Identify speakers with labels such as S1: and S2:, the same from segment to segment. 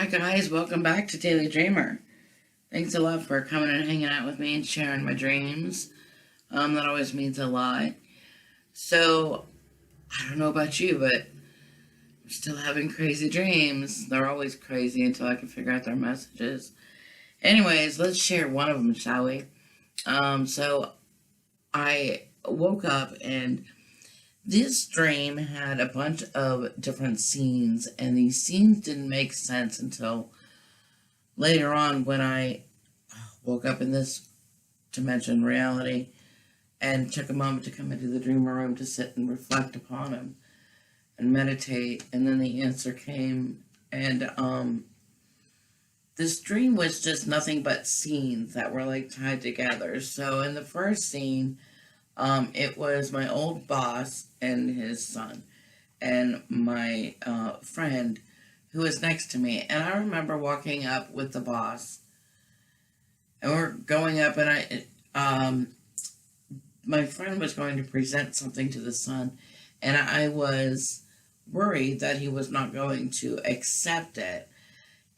S1: Hi guys, welcome back to Daily Dreamer. Thanks a lot for coming and hanging out with me and sharing my dreams. That always means a lot. So, I don't know about you, but I'm still having crazy dreams. They're always crazy until I can figure out their messages. Anyways, let's share one of them, shall we? So I woke up and this dream had a bunch of different scenes, and these scenes didn't make sense until later on when I woke up in this dimension reality and took a moment to come into the dreamer room to sit and reflect upon them and meditate. And then the answer came, and this dream was just nothing but scenes that were like tied together. So in the first scene, it was my old boss and his son and my friend who was next to me. And I remember walking up with the boss, and we're going up, and my friend was going to present something to the son, and I was worried that he was not going to accept it.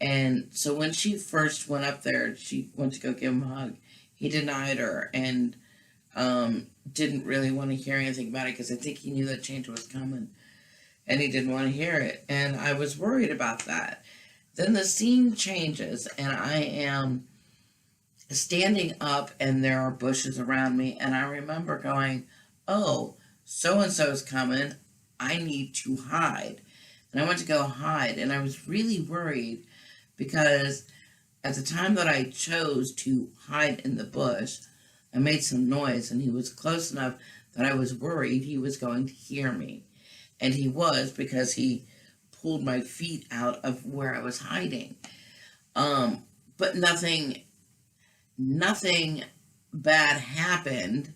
S1: And so when she first went up there, she went to go give him a hug. He denied her and didn't really want to hear anything about it because I think he knew that change was coming and he didn't want to hear it. And I was worried about that. Then the scene changes and I am standing up and there are bushes around me. And I remember going, oh, so-and-so's coming. I need to hide. And I went to go hide. And I was really worried because at the time that I chose to hide in the bush, I made some noise and he was close enough that I was worried he was going to hear me. And he was, because he pulled my feet out of where I was hiding. But nothing bad happened,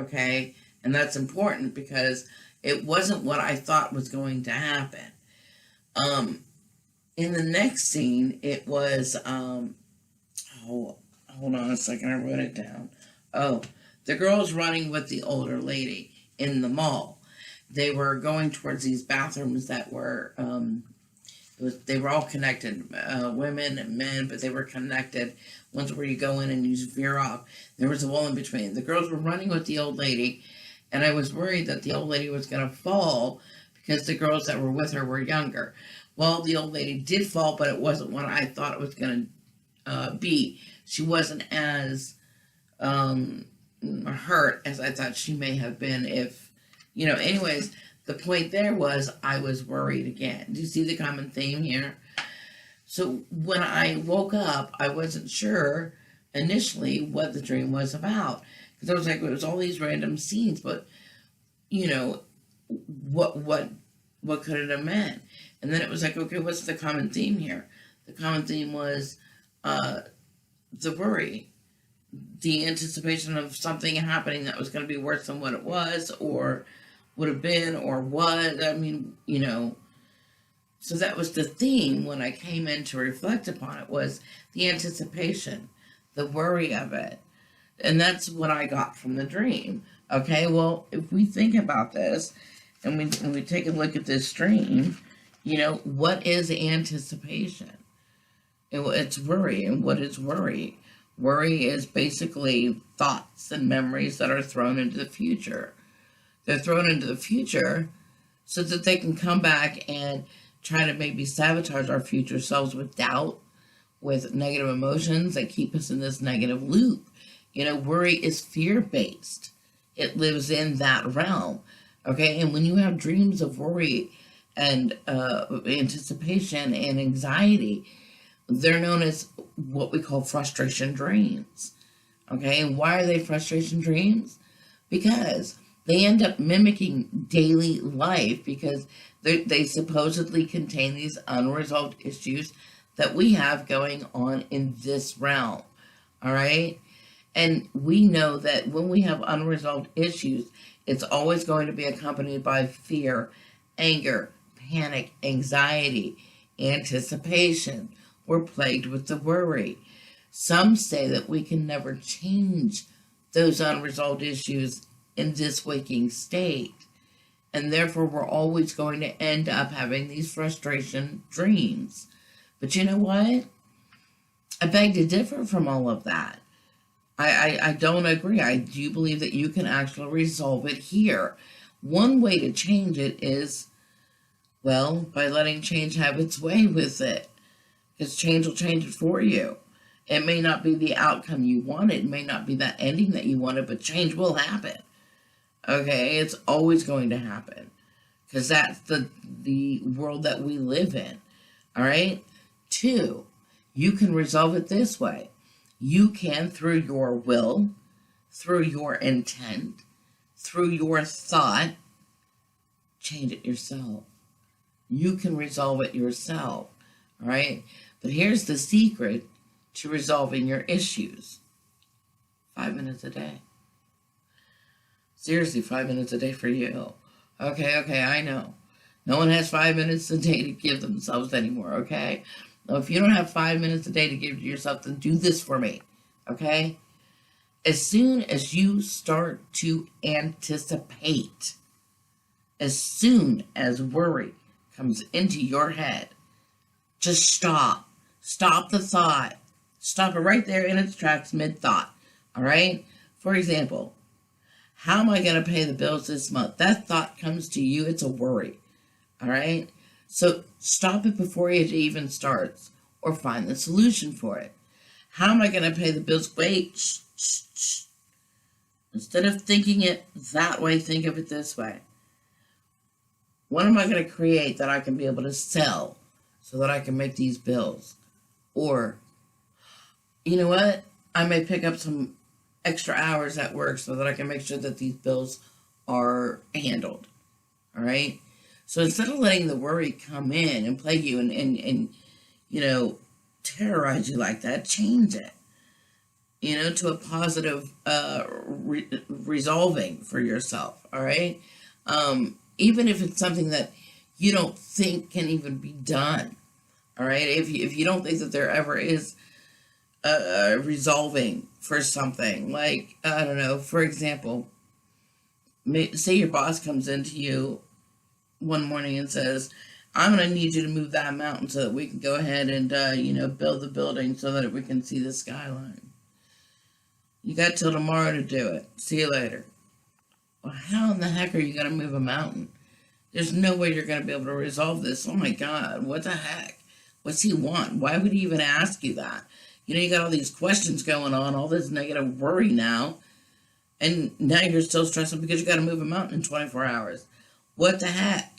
S1: okay? And that's important because it wasn't what I thought was going to happen. In the next scene, it was, hold on a second, I wrote it down. Oh, the girl's running with the older lady in the mall. They were going towards these bathrooms that were, they were all connected, women and men, but they were connected. Ones where you go in and you veer off. There was a wall in between. The girls were running with the old lady, and I was worried that the old lady was going to fall because the girls that were with her were younger. Well, the old lady did fall, but it wasn't what I thought it was going to be. She wasn't as hurt as I thought she may have been if, anyways, the point there was I was worried again. Do you see the common theme here? So when I woke up, I wasn't sure initially what the dream was about. Because I was like, it was all these random scenes, but, what could it have meant? And then it was like, okay, what's the common theme here? The common theme was the worry, the anticipation of something happening that was going to be worse than what it was or would have been or was. So that was the theme when I came in to reflect upon it, was the anticipation, the worry of it. And that's what I got from the dream. Okay, well, if we think about this and we take a look at this dream, what is anticipation? It's worry. And what is worry? Worry is basically thoughts and memories that are thrown into the future. They're thrown into the future so that they can come back and try to maybe sabotage our future selves with doubt, with negative emotions that keep us in this negative loop. Worry is fear-based. It lives in that realm. Okay, and when you have dreams of worry and anticipation and anxiety, they're known as what we call frustration dreams. Okay, and why are they frustration dreams? Because they end up mimicking daily life because they supposedly contain these unresolved issues that we have going on in this realm. All right, and we know that when we have unresolved issues, it's always going to be accompanied by fear, anger, panic, anxiety, anticipation. We're plagued with the worry. Some say that we can never change those unresolved issues in this waking state. And therefore, we're always going to end up having these frustration dreams But you know what? I beg to differ from all of that. I don't agree. I do believe that you can actually resolve it here. One way to change it is, well, by letting change have its way with it. Because change will change it for you. It may not be the outcome you wanted. It may not be that ending that you wanted, but change will happen. Okay? It's always going to happen. Because that's the world that we live in. All right? 2, you can resolve it this way. You can, through your will, through your intent, through your thought, change it yourself. You can resolve it yourself. All right? But here's the secret to resolving your issues. 5 minutes a day. Seriously, 5 minutes a day for you. Okay, I know. No one has 5 minutes a day to give themselves anymore, okay? Now, if you don't have 5 minutes a day to give to yourself, then do this for me, okay? As soon as you start to anticipate, as soon as worry comes into your head, just stop. Stop the thought. Stop it right there in its tracks, mid-thought, all right? For example, how am I going to pay the bills this month? That thought comes to you. It's a worry, all right? So stop it before it even starts, or find the solution for it. How am I going to pay the bills? Wait, shh. Instead of thinking it that way, think of it this way. What am I going to create that I can be able to sell so that I can make these bills? Or, you know what? I may pick up some extra hours at work so that I can make sure that these bills are handled. All right? So instead of letting the worry come in and plague you and you know, terrorize you like that, change it, you know, to a positive resolving for yourself, all right? Even if it's something that you don't think can even be done, all right? If you don't think that there ever is resolving for something, like, I don't know, for example, say your boss comes into you one morning and says, I'm going to need you to move that mountain so that we can go ahead and, you know, build the building so that we can see the skyline. You got till tomorrow to do it. See you later. Well, how in the heck are you going to move a mountain? There's no way you're going to be able to resolve this. Oh my God, what the heck? What's he want? Why would he even ask you that? You know, you got all these questions going on, all this negative worry now, and now you're still stressing because you got to move a mountain in 24 hours. What the heck?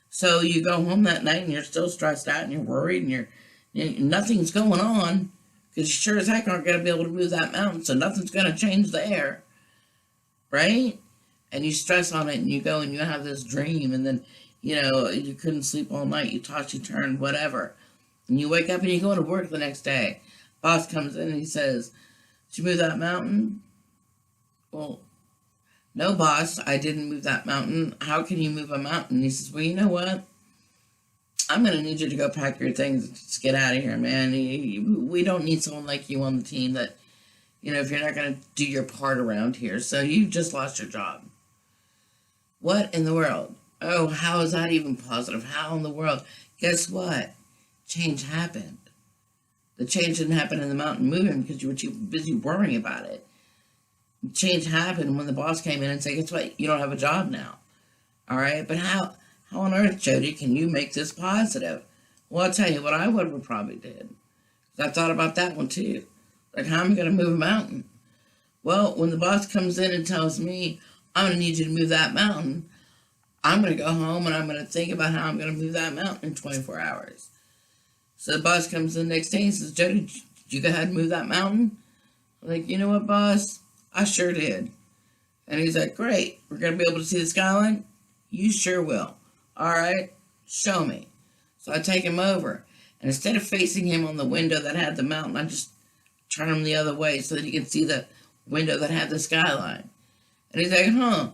S1: So you go home that night and you're still stressed out and you're worried and nothing's going on because you sure as heck aren't going to be able to move that mountain, so nothing's going to change there, right? And you stress on it and you go and you have this dream and then, you know, you couldn't sleep all night, you toss, you turn, whatever. And you wake up and you go to work the next day. Boss comes in and he says, did you move that mountain? Well, no, boss, I didn't move that mountain. How can you move a mountain? And he says, well, you know what? I'm going to need you to go pack your things and just get out of here, man. We don't need someone like you on the team that, you know, if you're not going to do your part around here. So you've just lost your job. What in the world? Oh, how is that even positive? How in the world? Guess what? Change happened. The change didn't happen in the mountain moving because you were too busy worrying about it. Change happened when the boss came in and said, guess what? You don't have a job now. All right? But how on earth, Jody, can you make this positive? Well, I'll tell you what I would have probably did. I thought about that one too. Like, how am I going to move a mountain? Well, when the boss comes in and tells me, I'm going to need you to move that mountain, I'm going to go home and I'm going to think about how I'm going to move that mountain in 24 hours. So the boss comes in the next day and says, Jody, did you go ahead and move that mountain? I'm like, you know what, boss? I sure did. And he's like, great. We're going to be able to see the skyline? You sure will. All right, show me. So I take him over. And instead of facing him on the window that had the mountain, I just turn him the other way so that he can see the window that had the skyline. And he's like, huh.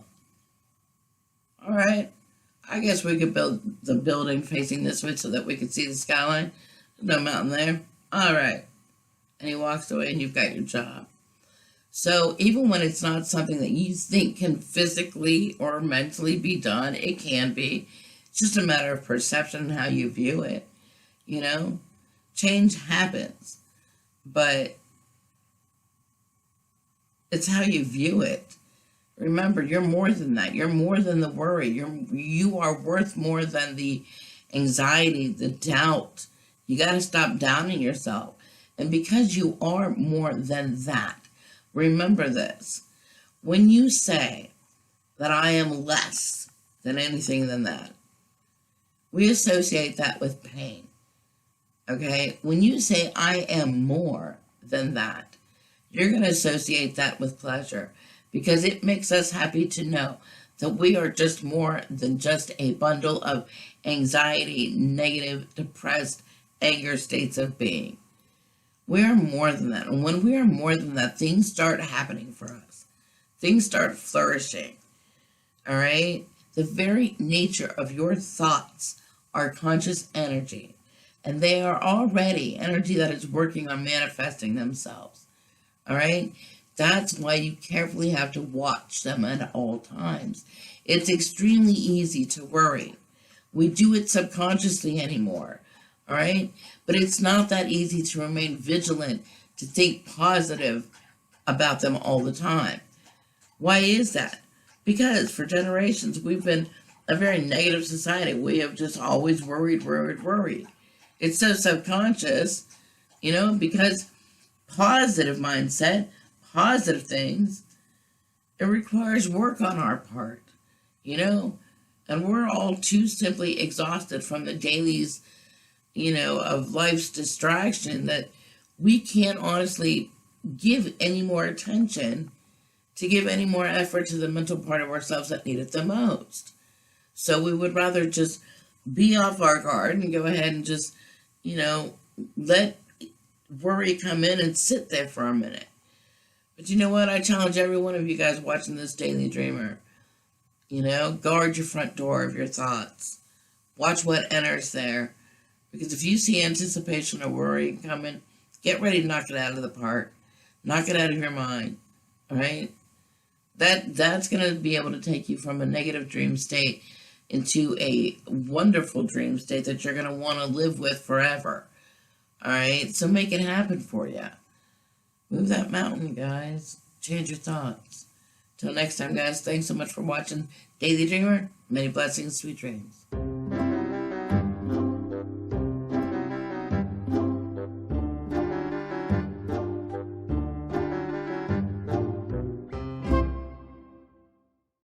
S1: All right. I guess we could build the building facing this way so that we could see the skyline. There's no mountain there. All right. And he walks away and you've got your job. So even when it's not something that you think can physically or mentally be done, it can be. It's just a matter of perception and how you view it, you know? Change happens, but it's how you view it. Remember, you're more than that. You're more than the worry. You are worth more than the anxiety, the doubt. You got to stop downing yourself. And because you are more than that, remember this. When you say that I am less than anything than that, we associate that with pain. Okay? When you say I am more than that, you're going to associate that with pleasure, because it makes us happy to know that we are just more than just a bundle of anxiety, negative, depressed, anger states of being. We are more than that. And when we are more than that, things start happening for us. Things start flourishing. All right? The very nature of your thoughts are conscious energy. And they are already energy that is working on manifesting themselves. All right? That's why you carefully have to watch them at all times. It's extremely easy to worry. We do it subconsciously anymore. All right? But it's not that easy to remain vigilant, to think positive about them all the time. Why is that? Because for generations, we've been a very negative society. We have just always worried. It's so subconscious, because positive mindset, positive things, it requires work on our part, and we're all too simply exhausted from the dailies, of life's distraction, that we can't honestly give any more attention, to give any more effort to the mental part of ourselves that need it the most. So we would rather just be off our guard and go ahead and just, let worry come in and sit there for a minute. But you know what? I challenge every one of you guys watching this Daily Dreamer. Guard your front door of your thoughts. Watch what enters there. Because if you see anticipation or worry coming, get ready to knock it out of the park. Knock it out of your mind. All right? That's going to be able to take you from a negative dream state into a wonderful dream state that you're going to want to live with forever. All right? So make it happen for you. Move that mountain, guys. Change your thoughts. Till next time, guys, thanks so much for watching Daily Dreamer. Many blessings, sweet dreams.